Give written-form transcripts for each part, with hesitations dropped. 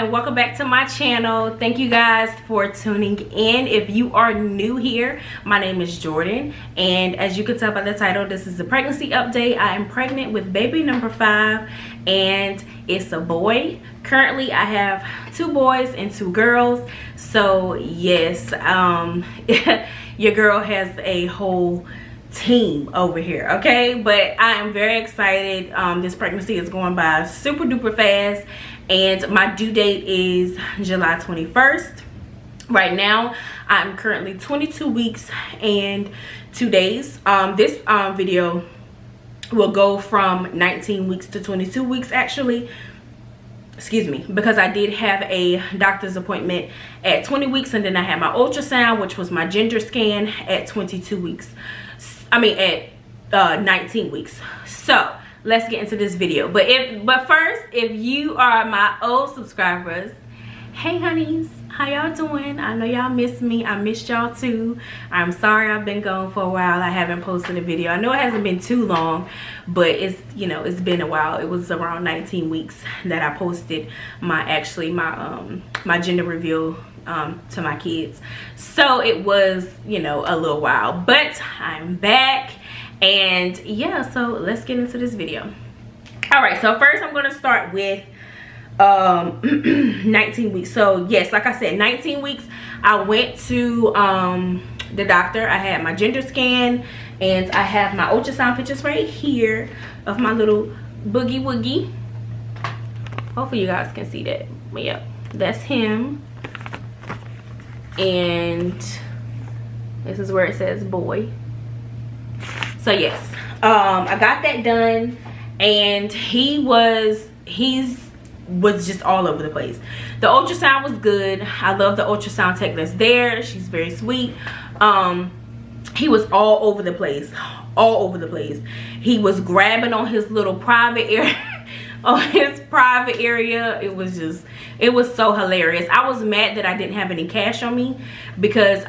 and welcome back to my channel. Thank you guys for tuning in. If you are new here, my name is Jordan, and as you can tell by the title, this is a pregnancy update. I am pregnant with baby number 5, and it's a boy. Currently I have 2 boys and 2 girls. So yes, your girl has a whole team over here, okay? But I am very excited. This pregnancy is going by super duper fast, and my due date is July 21st. Right now I'm currently 22 weeks and 2 days. This video will go from 19 weeks to 22 weeks actually, excuse me, because I did have a doctor's appointment at 20 weeks, and then I had my ultrasound, which was my gender scan, at 22 weeks. I mean at 19 weeks. So let's get into this video. But first, if you are my old subscribers, hey honeys, how y'all doing? I know y'all miss me. I missed y'all too. I'm sorry I've been gone for a while. I haven't posted a video. I know it hasn't been too long, but it's, you know, it's been a while. It was around 19 weeks that I posted my my gender reveal to my kids. So it was, you know, a little while, but I'm back. And yeah, so let's get into this video. All right, so first I'm going to start with 19 weeks. So yes, like I said, 19 weeks I went to the doctor. I had my gender scan, and I have my ultrasound pictures right here of my little boogie woogie. Hopefully you guys can see that. But yeah, that's him. And this is where it says boy. So yes, I got that done, and he was just all over the place. The ultrasound was good. I love the ultrasound tech that's there. She's very sweet. He was all over the place, all over the place. He was grabbing on his little private area. On his private area. It was so hilarious. I was mad that I didn't have any cash on me, because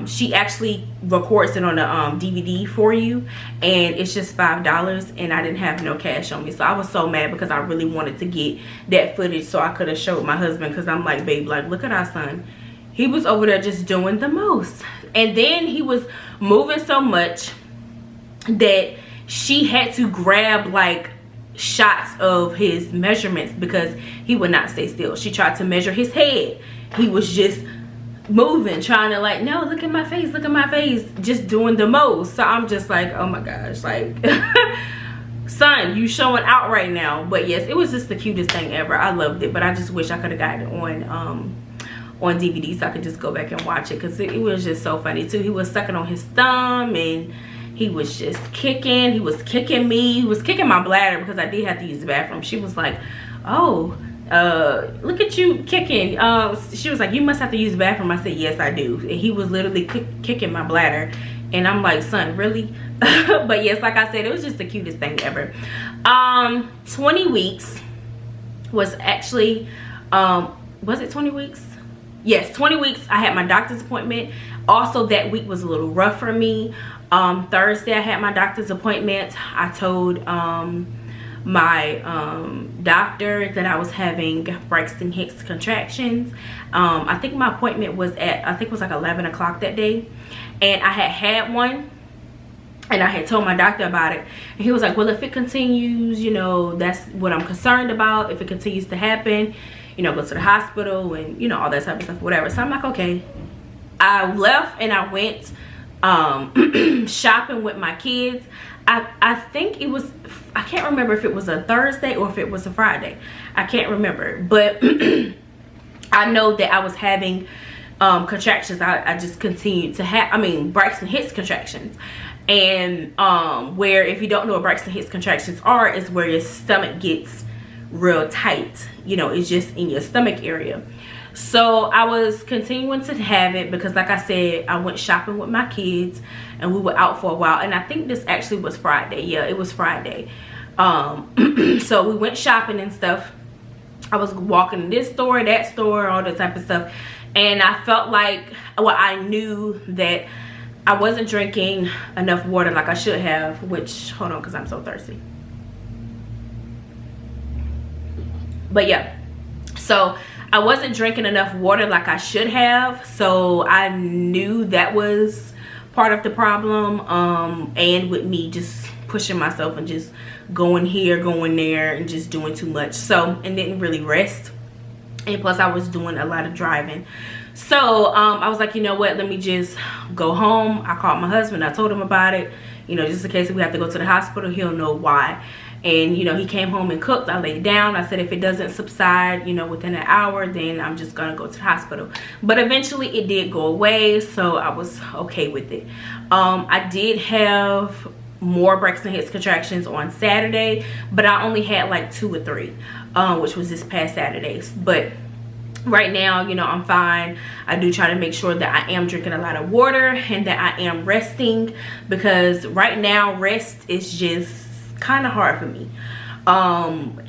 she actually records it on a DVD for you, and it's just $5, and I didn't have no cash on me. So I was so mad, because I really wanted to get that footage so I could have showed my husband, because I'm like, babe, like, look at our son. He was over there just doing the most, and then he was moving so much that she had to grab like shots of his measurements, because he would not stay still. She tried to measure his head. He was just moving, trying to like, no, look at my face, look at my face, just doing the most. So I'm just like, oh my gosh, like son, you showing out right now. But yes, it was just the cutest thing ever. I loved it, but I just wish I could have gotten it on DVD so I could just go back and watch it, because it was just so funny too. He was sucking on his thumb, and he was just kicking. He was kicking me. He was kicking my bladder, because I did have to use the bathroom. She was like, oh, look at you kicking. She was like, you must have to use the bathroom. I said, yes, I do. And he was literally kicking my bladder. And I'm like, son, really? But yes, like I said, it was just the cutest thing ever. 20 weeks was actually, was it 20 weeks? Yes, 20 weeks. I had my doctor's appointment. Also, that week was a little rough for me. Thursday I had my doctor's appointment. I told my doctor that I was having Braxton Hicks contractions. I think my appointment was at, I think it was like 11 o'clock that day, and I had one, and I had told my doctor about it, and he was like, well, if it continues, you know, that's what I'm concerned about. If it continues to happen, you know, go to the hospital, and you know, all that type of stuff, whatever. So I'm like, okay. I left and I went shopping with my kids. I think it was, I can't remember if it was a Thursday or if it was a Friday. I can't remember, but I know that I was having contractions. I just continued to have, I mean, Braxton Hicks contractions. And where, if you don't know what Braxton Hicks contractions are, is where your stomach gets real tight. You know, it's just in your stomach area. So I was continuing to have it, because like I said, I went shopping with my kids, and we were out for a while. And I think this actually was Friday. Yeah, it was Friday. So we went shopping and stuff. I was walking in this store, that store, all that type of stuff. And I felt like, well, I knew that I wasn't drinking enough water like I should have, which, hold on, because I'm so thirsty. But yeah, so I wasn't drinking enough water like I should have, so I knew that was part of the problem. And with me just pushing myself and just going here, going there, and just doing too much, so, and didn't really rest. And plus I was doing a lot of driving. So I was like, you know what, let me just go home. I called my husband, I told him about it, you know, just in case if we have to go to the hospital, he'll know why. And you know, he came home and cooked. I laid down. I said if it doesn't subside, you know, within an hour, then I'm just gonna go to the hospital. But eventually it did go away, so I was okay with it. I did have more Braxton Hicks contractions on Saturday, but I only had like 2 or 3, which was this past Saturday's. But right now, you know, I'm fine. I do try to make sure that I am drinking a lot of water and that I am resting, because right now rest is just kind of hard for me.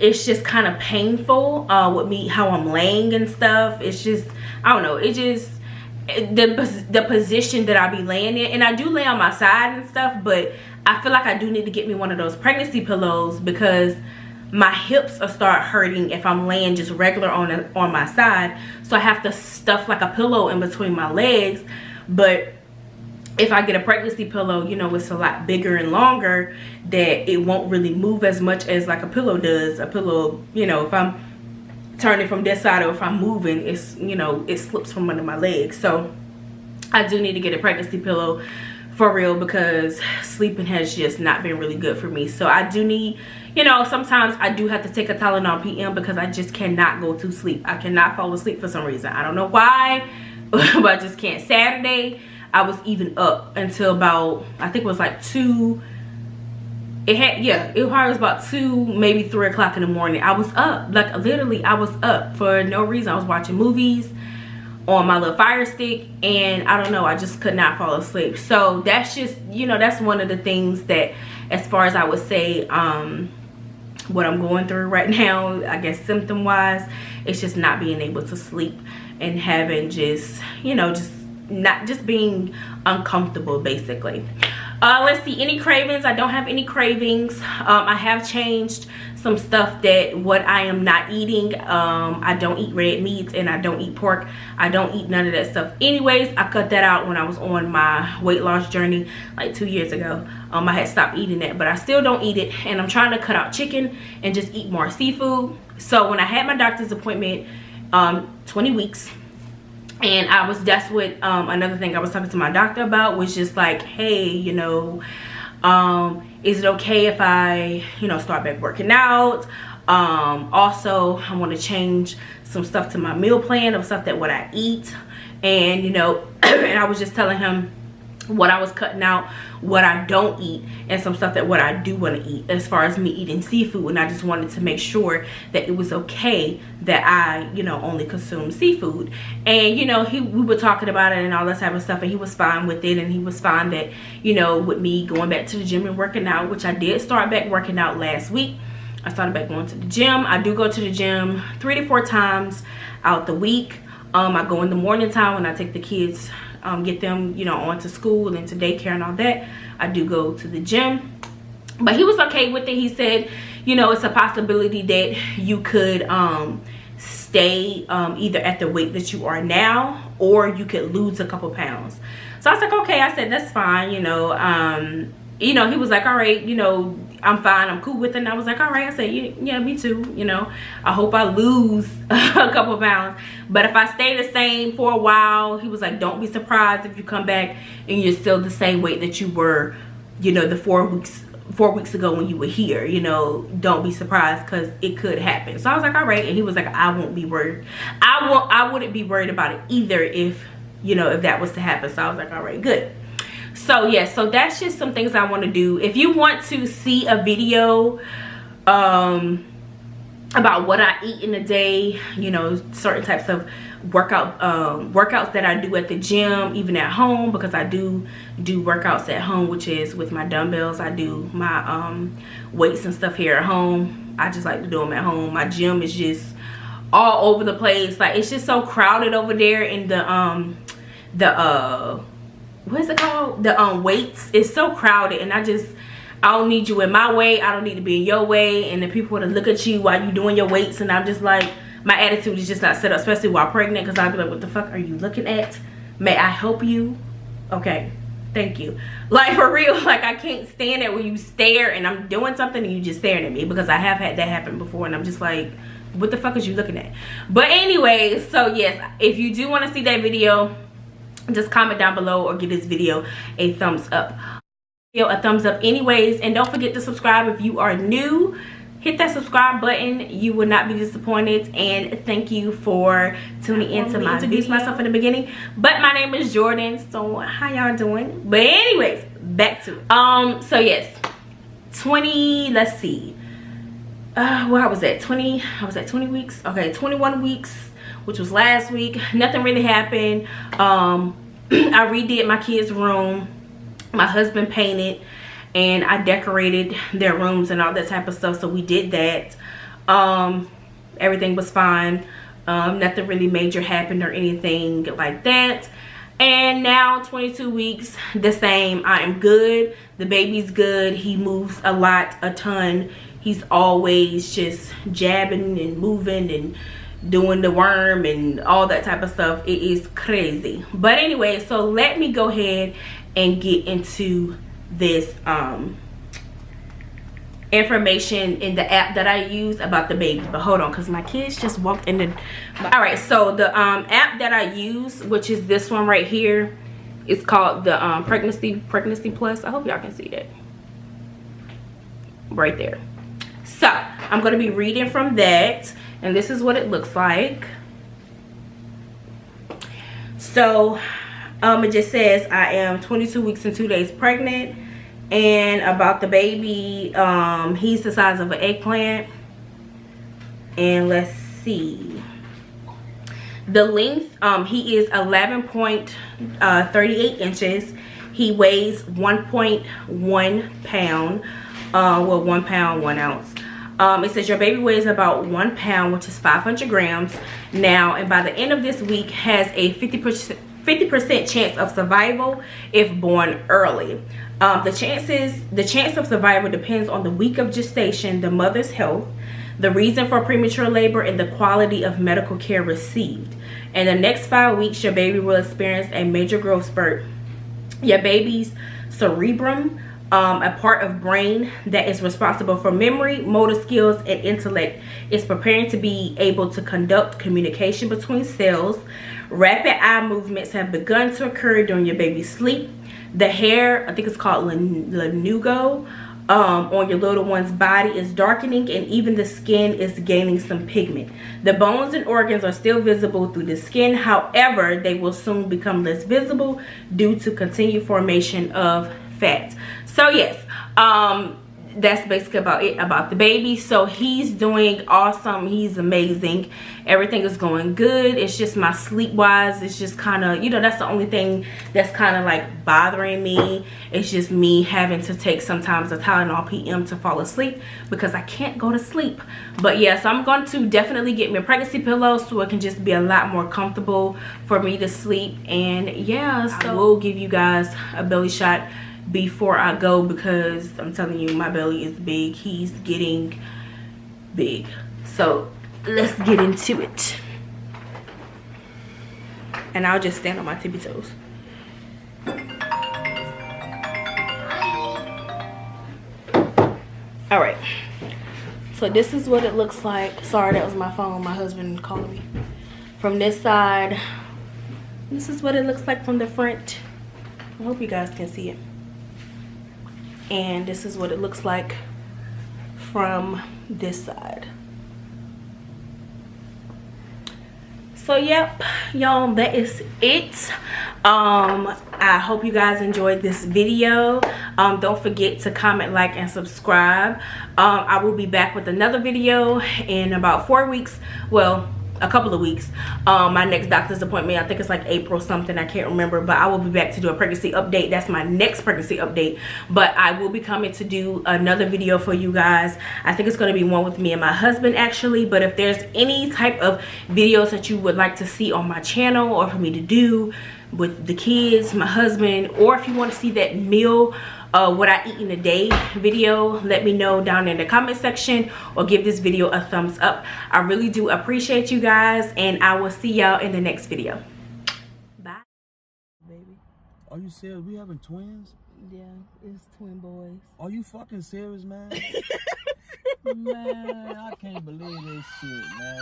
It's just kind of painful with me, how I'm laying and stuff. It's just, I don't know, it just, the position that I be laying in, and I do lay on my side and stuff, but I feel like I do need to get me one of those pregnancy pillows, because my hips will start hurting if I'm laying just regular on my side. So I have to stuff like a pillow in between my legs. But if I get a pregnancy pillow, you know, it's a lot bigger and longer, that it won't really move as much as like a pillow does. A pillow, you know, if I'm turning from this side or if I'm moving, it's, you know, it slips from under my legs. So I do need to get a pregnancy pillow for real, because sleeping has just not been really good for me. So I do need, you know, sometimes I do have to take a Tylenol PM, because I just cannot go to sleep. I cannot fall asleep for some reason. I don't know why, but I just can't. Saturday, I was even up until about, I think it was like 2. It probably was about 2, maybe 3 o'clock in the morning. I was up, like literally I was up for no reason. I was watching movies on my little Fire Stick, and I don't know, I just could not fall asleep. So that's just, you know, that's one of the things that, as far as I would say, what I'm going through right now, I guess symptom wise, it's just not being able to sleep and having just, you know, just being uncomfortable basically. Let's see, any cravings? I don't have any cravings. I have changed some stuff that what I am not eating. I don't eat red meats and I don't eat pork. I don't eat none of that stuff anyways. I cut that out when I was on my weight loss journey like 2 years ago. I had stopped eating that, but I still don't eat it, and I'm trying to cut out chicken and just eat more seafood. So when I had my doctor's appointment, 20 weeks, and that's what another thing I was talking to my doctor about, was just like, hey, you know, is it okay if I, you know, start back working out? Also, I want to change some stuff to my meal plan of stuff that what I eat. And, you know, and I was just telling him what I was cutting out, what I don't eat, and some stuff that what I do want to eat as far as me eating seafood. And I just wanted to make sure that it was okay that I, you know, only consume seafood. And, you know, we were talking about it and all that type of stuff, and he was fine with it, and he was fine that, you know, with me going back to the gym and working out, which I did start back working out last week. I started back going to the gym. I do go to the gym 3 to 4 times out the week. I go in the morning time when I take the kids, get them, you know, on to school and to daycare and all that. I do go to the gym, but he was okay with it. He said, you know, it's a possibility that you could stay either at the weight that you are now, or you could lose a couple pounds. So I was like, okay. I said, that's fine, you know. You know, he was like, all right, you know, I'm fine, I'm cool with it. And I was like, all right. I said, yeah, me too, you know. I hope I lose a couple pounds, but if I stay the same for a while, he was like, don't be surprised if you come back and you're still the same weight that you were, you know, the 4 weeks ago when you were here. You know, don't be surprised, because it could happen. So I was like, all right. And he was like, I won't be worried. I wouldn't be worried about it either if, you know, if that was to happen. So I was like, all right, good. So yeah, so that's just some things I want to do. If you want to see a video about what I eat in a day, you know, certain types of workouts that I do at the gym, even at home, because I do workouts at home, which is with my dumbbells. I do my weights and stuff here at home. I just like to do them at home. My gym is just all over the place. Like, it's just so crowded over there in the what is it called, the weights. It's so crowded, and I don't need you in my way. I don't need to be in your way, and then people want to look at you while you doing your weights, and I'm just like, my attitude is just not set up, especially while pregnant, because I'll be like, what the fuck are you looking at? May I help you? Okay, thank you. Like, for real, like, I can't stand it when you stare and I'm doing something and you just staring at me, because I have had that happen before and I'm just like, what the fuck is you looking at? But anyway, so yes, if you do want to see that video, just comment down below or give this video a thumbs up. Anyways, and don't forget to subscribe if you are new. Hit that subscribe button, you will not be disappointed. And thank you for tuning into my video. I introduced myself in the beginning, but my name is Jordan, so how y'all doing? But anyways, back to it. So yes, 20, let's see, where I was at 20 weeks. Okay, 21 weeks, which was last week. Nothing really happened. I redid my kids' room. My husband painted and I decorated their rooms and all that type of stuff, so we did that. Everything was fine. Nothing really major happened or anything like that. And now 22 weeks, the same. I am good. The baby's good. He moves a lot, a ton. He's always just jabbing and moving and doing the worm and all that type of stuff. It is crazy. But anyway, so let me go ahead and get into this information in the app that I use about the baby. But hold on, because my kids just walked in the... All right, so the app that I use, which is this one right here, it's called the Pregnancy Plus. I hope y'all can see that right there. So I'm going to be reading from that, and this is what it looks like. So it just says I am 22 weeks and 2 days pregnant. And about the baby, he's the size of an eggplant. And let's see. The length, he is 11.38 inches. He weighs 1.1 pound. Well, 1 pound, 1 ounce. It says your baby weighs about 1 pound, which is 500 grams. Now, and by the end of this week, has a 50% chance of survival if born early. The chance of survival depends on the week of gestation, the mother's health, the reason for premature labor, and the quality of medical care received. In the next 5 weeks, your baby will experience a major growth spurt. Your baby's cerebrum, a part of brain that is responsible for memory, motor skills, and intellect, is preparing to be able to conduct communication between cells. Rapid eye movements have begun to occur during your baby's sleep. The hair, I think it's called lanugo, on your little one's body is darkening, and even the skin is gaining some pigment. The bones and organs are still visible through the skin. However, they will soon become less visible due to continued formation of fat. So yes, that's basically about it about the baby. So he's doing awesome. He's amazing. Everything is going good. It's just my sleep wise, it's just kind of, you know, that's the only thing that's kind of like bothering me. It's just me having to take sometimes a Tylenol PM to fall asleep because I can't go to sleep. But yeah, so I'm going to definitely get me a pregnancy pillow so it can just be a lot more comfortable for me to sleep. And yeah, so I will give you guys a belly shot before I go, because I'm telling you, my belly is big. He's getting big. So let's get into it. And I'll just stand on my tippy toes. All right, so this is what it looks like. Sorry, that was my phone, my husband calling me. From this side, this is what it looks like from the front. I hope you guys can see it. And this is what it looks like from this side. So yep, y'all, that is it. I hope you guys enjoyed this video. Don't forget to comment, like, and subscribe. I will be back with another video in about 4 weeks. Well, a couple of weeks. My next doctor's appointment, I think it's like April something, I can't remember, but I will be back to do a pregnancy update. That's my next pregnancy update. But I will be coming to do another video for you guys. I think it's going to be one with me and my husband actually. But if there's any type of videos that you would like to see on my channel or for me to do, with the kids, my husband, or if you want to see that meal, what I eat in a day video, let me know down in the comment section or give this video a thumbs up. I really do appreciate you guys, and I will see y'all in the next video. Bye. Baby. Are you serious? We having twins? Yeah, it's twin boys. Are you fucking serious, man? Man, I can't believe this shit, man.